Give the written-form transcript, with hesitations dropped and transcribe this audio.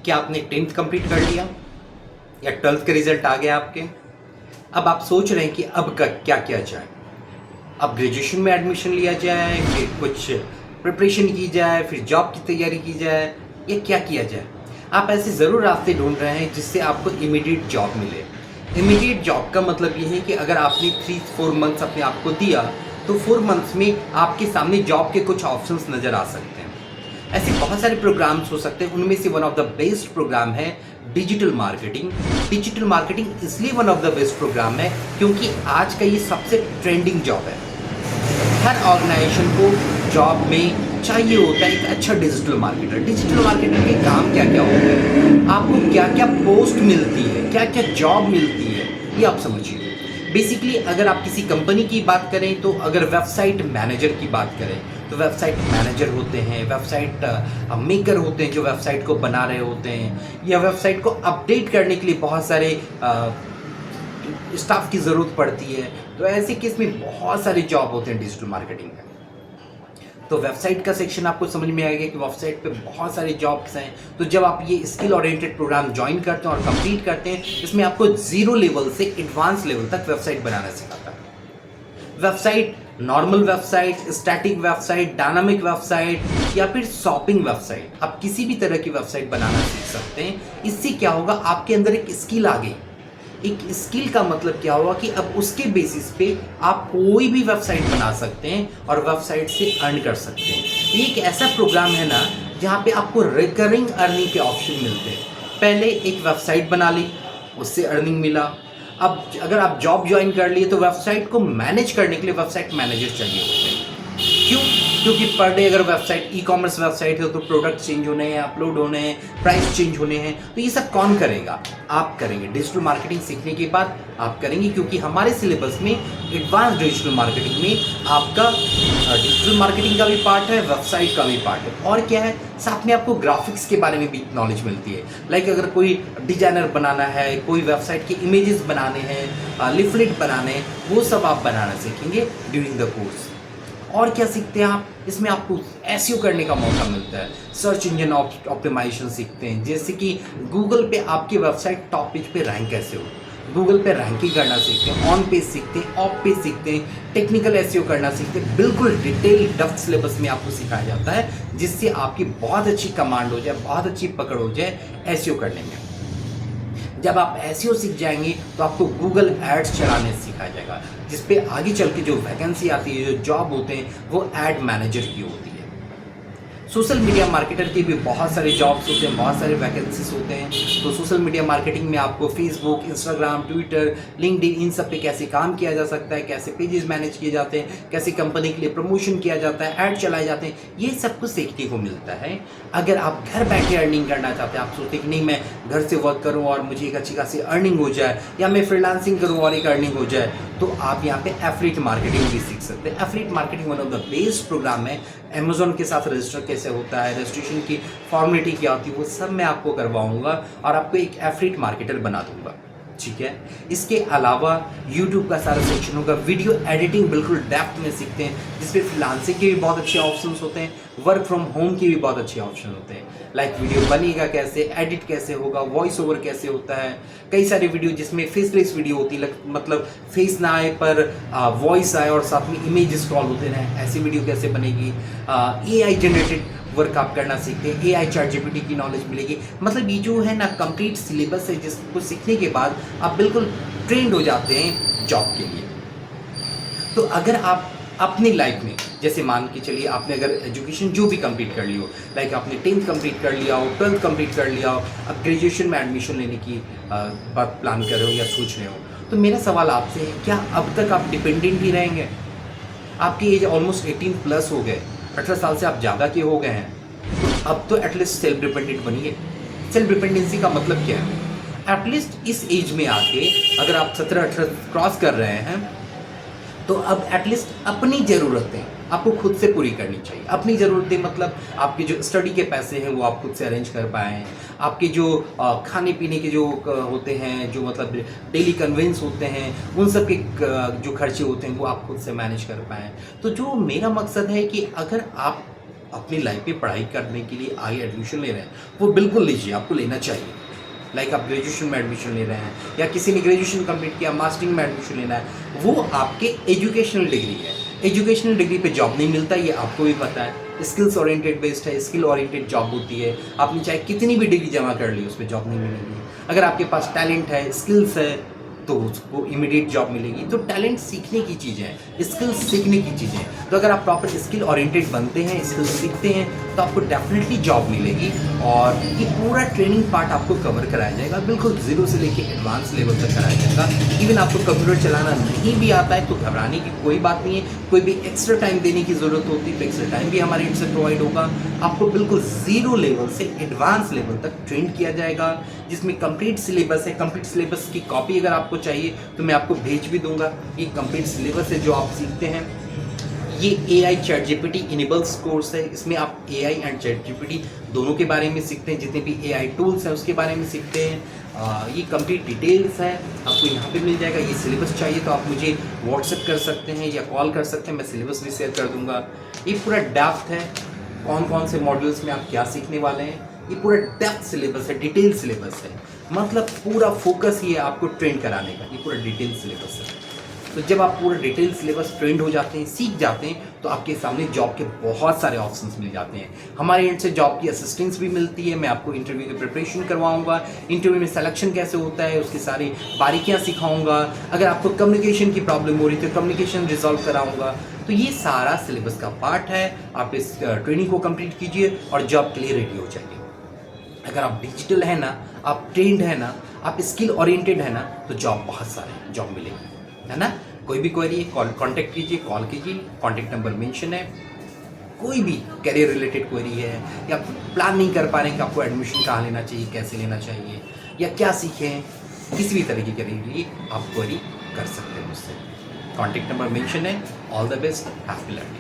क्या आपने 10th complete कर लिया या 12th के रिजल्ट आ गया आपके? अब आप सोच रहे हैं कि अब क्या किया जाए। अब ग्रेजुएशन में एडमिशन लिया जाए, फिर कुछ प्रिपरेशन की जाए, फिर जॉब की तैयारी की जाए, या क्या किया जाए? आप ऐसे ज़रूर रास्ते ढूंढ रहे हैं जिससे आपको इमीडिएट जॉब मिले। इमीडिएट जॉब का मतलब ये है कि अगर आपने 3-4 मंथ्स अपने आप को दिया तो 4 मंथ्स में आपके सामने जॉब के कुछ ऑप्शंस नज़र आ सकते हैं। ऐसे बहुत सारे प्रोग्राम्स हो सकते हैं, उनमें से one of the best program है डिजिटल मार्केटिंग। डिजिटल मार्केटिंग इसलिए one of the best program है क्योंकि आज का ये सबसे ट्रेंडिंग जॉब है। हर ऑर्गेनाइजेशन को जॉब में चाहिए होता है एक अच्छा डिजिटल मार्केटर। डिजिटल मार्केटर के काम क्या क्या होते हैं, आपको क्या क्या पोस्ट मिलती है, क्या क्या जॉब मिलती है, ये आप समझिए। बेसिकली अगर आप किसी कंपनी की बात करें तो अगर वेबसाइट मैनेजर की बात करें तो वेबसाइट मैनेजर होते हैं, वेबसाइट मेकर होते हैं जो वेबसाइट को बना रहे होते हैं, या वेबसाइट को अपडेट करने के लिए बहुत सारे स्टाफ की ज़रूरत पड़ती है। तो ऐसे केस में बहुत सारे जॉब होते हैं डिजिटल मार्केटिंग में। तो वेबसाइट का सेक्शन आपको समझ में आएगा कि वेबसाइट पे बहुत सारे जॉब्स हैं। तो जब आप ये स्किल ओरिएंटेड प्रोग्राम ज्वाइन करते हैं और कंप्लीट करते हैं, इसमें आपको 0 लेवल से एडवांस लेवल तक वेबसाइट बनाना सिखाता है। Website, normal website, static website, dynamic website, या फिर शॉपिंग वेबसाइट, आप किसी भी तरह की वेबसाइट बनाना सीख सकते हैं। इससे क्या होगा, आपके अंदर एक स्किल आ गई। एक स्किल का मतलब क्या हुआ कि अब उसके बेसिस पे आप कोई भी वेबसाइट बना सकते हैं और वेबसाइट से अर्न कर सकते हैं। ये एक ऐसा प्रोग्राम है ना जहाँ पे आपको रिकरिंग अर्निंग के ऑप्शन मिलते हैं। पहले एक वेबसाइट बना ली, उससे अर्निंग मिला। अब अगर आप जॉब ज्वाइन कर लिए तो वेबसाइट को मैनेज करने के लिए वेबसाइट मैनेजर चाहिए होते हैं। क्यों? क्योंकि पर डे अगर वेबसाइट ई कॉमर्स वेबसाइट है तो प्रोडक्ट चेंज होने हैं, अपलोड होने हैं, प्राइस चेंज होने हैं, तो ये सब कौन करेगा? आप करेंगे। डिजिटल मार्केटिंग सीखने के बाद आप करेंगे, क्योंकि हमारे सिलेबस में एडवांस डिजिटल मार्केटिंग में आपका डिजिटल मार्केटिंग का भी पार्ट है, वेबसाइट का भी पार्ट है, और क्या है, साथ में आपको ग्राफिक्स के बारे में भी नॉलेज मिलती है। लाइक अगर कोई डिजाइनर बनाना है, कोई वेबसाइट के इमेजेस बनाने हैं, लिफलेट बनाने हैं, वो सब आप बनाना सीखेंगे ड्यूरिंग द कोर्स। और क्या सीखते हैं आप? इसमें आपको एसईओ करने का मौका मिलता है, सर्च इंजन ऑप्टिमाइजेशन सीखते हैं, जैसे कि गूगल पे आपकी वेबसाइट टॉप पेज पे रैंक कैसे हो, गूगल पे रैंकिंग करना सीखते हैं, ऑन पेज सीखते हैं, ऑफ पेज सीखते हैं, टेक्निकल एसईओ करना सीखते हैं। बिल्कुल डिटेल डप्थ सिलेबस में आपको सिखाया जाता है, जिससे आपकी बहुत अच्छी कमांड हो जाए, बहुत अच्छी पकड़ हो जाए एसईओ करने में। जब आप एसईओ सीख जाएंगे तो आपको गूगल एड्स चलाने सिखाया जाएगा, जिसपे आगे चल के जो वैकेंसी आती है, जो जॉब होते हैं, वो एड मैनेजर की होती है। सोशल मीडिया मार्केटर के भी बहुत सारे जॉब्स होते हैं, बहुत सारे वैकेंसीज होते हैं। तो सोशल मीडिया मार्केटिंग में आपको फेसबुक, इंस्टाग्राम, ट्विटर, लिंक्डइन, इन सब पे कैसे काम किया जा सकता है, कैसे पेजेस मैनेज किए जाते हैं, कैसे कंपनी के लिए प्रमोशन किया जाता है, ऐड चलाए जाते हैं, ये सब कुछ सीखने को मिलता है। अगर आप घर बैठे अर्निंग करना चाहते हैं, आप सोचते हैं कि नहीं मैं घर से वर्क करूं और मुझे एक अच्छी खासी अर्निंग हो जाए, या मैं फ्रीलांसिंग करूं और एक अर्निंग हो जाए, तो आप यहाँ पे एफिलिएट मार्केटिंग भी सीख सकते हैं। Affiliate marketing one of the best program है। अमेज़ॉन के साथ रजिस्टर कैसे होता है, रजिस्ट्रेशन की फॉर्मेलिटी क्या होती है, वो सब मैं आपको करवाऊंगा और आपको एक एफिलिएट मार्केटर बना दूंगा। ठीक है। इसके अलावा यूट्यूब का सारा सेक्शन होगा, वीडियो एडिटिंग बिल्कुल डेप्थ में सीखते हैं, जिसपे फ्रीलांसिंग के भी बहुत अच्छे ऑप्शंस होते हैं, वर्क फ्रॉम होम के भी बहुत अच्छे ऑप्शन होते हैं। लाइक वीडियो बनेगा कैसे, एडिट कैसे होगा, वॉइस ओवर कैसे होता है, कई सारे वीडियो जिसमें फेसलेस वीडियो होती है, मतलब फेस ना आए पर वॉइस आए और साथ में इमेज स्क्रॉल होते रहें, ऐसी वीडियो कैसे बनेगी। AI जनरेटेड वर्क आप करना सीखते हैं, AI चैट जीपीटी की नॉलेज मिलेगी। मतलब ये जो है ना कंप्लीट सिलेबस है, जिसको सीखने के बाद आप बिल्कुल ट्रेंड हो जाते हैं जॉब के लिए। तो अगर आप अपनी लाइफ में, जैसे मान के चलिए आपने अगर एजुकेशन जो भी कंप्लीट कर ली हो, लाइक आपने 10th कंप्लीट कर लिया हो, 12th कंप्लीट कर लिया हो, अब ग्रेजुएशन में एडमिशन लेने की बात प्लान कर रहे हो या सोच रहे हो, तो मेरा सवाल आपसे है, क्या अब तक आप डिपेंडेंट ही रहेंगे? आपकी एज ऑलमोस्ट 18 प्लस हो गए, 18 साल से आप ज़्यादा के हो गए हैं, तो अब तो एटलीस्ट सेल्फ डिपेंडेंट बनिए। सेल्फ डिपेंडेंसी का मतलब क्या है? एटलीस्ट इस एज में आके अगर आप 17-18 क्रॉस कर रहे हैं, तो अब एटलीस्ट अपनी ज़रूरतें आपको खुद से पूरी करनी चाहिए। अपनी ज़रूरतें मतलब आपके जो स्टडी के पैसे हैं वो आप खुद से अरेंज कर पाएँ, आपके जो खाने पीने के जो होते हैं, जो मतलब डेली कन्वेंस होते हैं, उन सब के जो खर्चे होते हैं वो आप खुद से मैनेज कर पाएँ। तो जो मेरा मकसद है कि अगर आप अपनी लाइफ में पढ़ाई करने के लिए आगे एडमिशन ले रहे हैं वो बिल्कुल लीजिए, आपको लेना चाहिए। लाइक आप ग्रेजुएशन में एडमिशन ले रहे हैं या किसी ने ग्रेजुएशन कंप्लीट किया, मास्टरिंग में एडमिशन लेना है, वो आपके एजुकेशनल डिग्री है। एजुकेशनल डिग्री पे जॉब नहीं मिलता, ये आपको भी पता है। स्किल्स ओरिएंटेड बेस्ड है, स्किल ओरिएंटेड जॉब होती है। आपने चाहे कितनी भी डिग्री जमा कर ली, उस पर जॉब नहीं मिलेगी। अगर आपके पास टैलेंट है, स्किल्स है, तो उसको इमीडिएट जॉब मिलेगी। तो टैलेंट सीखने की चीज़ है, स्किल्स सीखने की चीज़ है। तो अगर आप प्रॉपर स्किल ओरिएंटेड बनते हैं, स्किल्स सीखते हैं, तो आपको डेफिनेटली जॉब मिलेगी। और ये पूरा ट्रेनिंग पार्ट आपको कवर कराया जाएगा, बिल्कुल जीरो से लेके एडवांस लेवल तक कराया जाएगा। इवन आपको कंप्यूटर चलाना नहीं भी आता है तो घबराने की कोई बात नहीं है। कोई भी एक्स्ट्रा टाइम देने की ज़रूरत होती है तो एक्स्ट्रा टाइम भी हमारे एंड से प्रोवाइड होगा। आपको बिल्कुल ज़ीरो लेवल से एडवांस लेवल तक ट्रेन किया जाएगा, जिसमें कंप्लीट सिलेबस है। कंप्लीट सिलेबस की कॉपी अगर आपको चाहिए तो मैं आपको भेज भी दूंगा। ये कंप्लीट सिलेबस है जो आप सीखते हैं। ये AI chat GPT enables course है। इसमें आप AI एंड चैट जीपीटी दोनों के बारे में सीखते हैं, जितने भी AI टूल्स हैं उसके बारे में सीखते हैं। ये कंप्लीट डिटेल्स है, आपको यहाँ पे मिल जाएगा। ये सिलेबस चाहिए तो आप मुझे व्हाट्सएप कर सकते हैं या कॉल कर सकते हैं, मैं सिलेबस भी शेयर कर दूंगा। ये पूरा डेप्थ है, कौन कौन से मॉड्यूल्स में आप क्या सीखने वाले हैं, ये पूरा डेप्थ सिलेबस है, डिटेल सिलेबस है। मतलब पूरा फोकस ये है आपको ट्रेन कराने का, ये पूरा डिटेल सिलेबस है। तो जब आप पूरा डिटेल सिलेबस ट्रेंड हो जाते हैं, सीख जाते हैं, तो आपके सामने जॉब के बहुत सारे ऑप्शंस मिल जाते हैं। हमारे एंड से जॉब की असिस्टेंस भी मिलती है। मैं आपको इंटरव्यू की प्रिपरेशन करवाऊंगा, इंटरव्यू में सिलेक्शन कैसे होता है उसकी सारी बारीकियां सिखाऊंगा। अगर आपको कम्युनिकेशन की प्रॉब्लम हो रही है तो कम्युनिकेशन रिजॉल्व कराऊंगा। तो ये सारा सिलेबस का पार्ट है। आप इस ट्रेनिंग को कंप्लीट कीजिए और जॉब के लिए रेडी हो जाइए। अगर आप डिजिटल है ना, आप ट्रेंड है ना, आप स्किल ओरिएंटेड है ना, तो जॉब बहुत सारे जॉब मिलेगी, है ना। कोई भी क्वेरी है कांटेक्ट कीजिए, कॉल कीजिए, कांटेक्ट नंबर मेंशन है। कोई भी करियर रिलेटेड क्वेरी है या प्लान नहीं कर पा रहे हैं कि आपको एडमिशन कहाँ लेना चाहिए, कैसे लेना चाहिए या क्या सीखें, किसी भी तरह की करियर के लिए आप क्वेरी कर सकते हैं मुझसे। कांटेक्ट नंबर मेंशन है। All the best, happy learning.